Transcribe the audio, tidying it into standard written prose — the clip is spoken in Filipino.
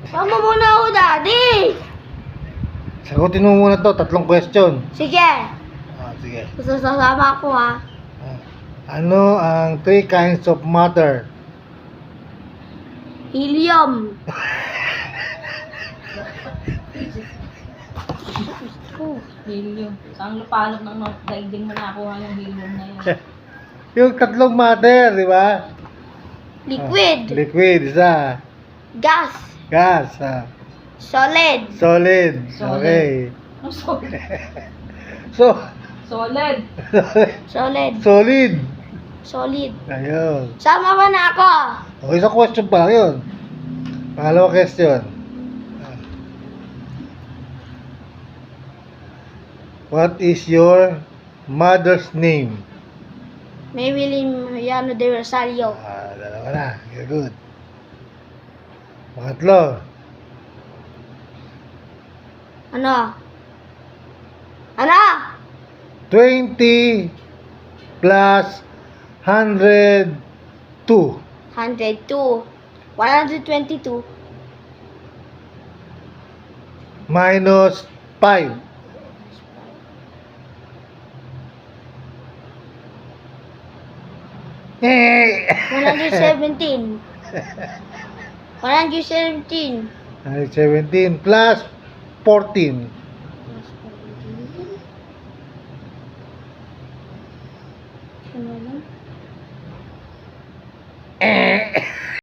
Sama muna ako, Daddy. Sagutin mo muna to, 3 question. Sige. Sige. Sasama ako, ha. Ano ang 3 kinds of matter? Helium. Helium. Saan lupalot ng daigdig mo nakuha yung helium na yun? Yung 3 matter, di ba? Liquid. Liquid, isa. Gas. Gas, Solid. solid. Solid. Okay. Ang solid. So, Solid. Solid. solid. Solid. Ayun. Sama mo na ako. Okay, isang question pa lang yun. Pangalawang question. What is your mother's name? Maybelline Mariano de Rosario. Dalawa na. You're good. Pangatlo. Ano? Ano? 20 plus 102. 102. 122. Minus 5. Eh! 117. 117. 17 plus 14.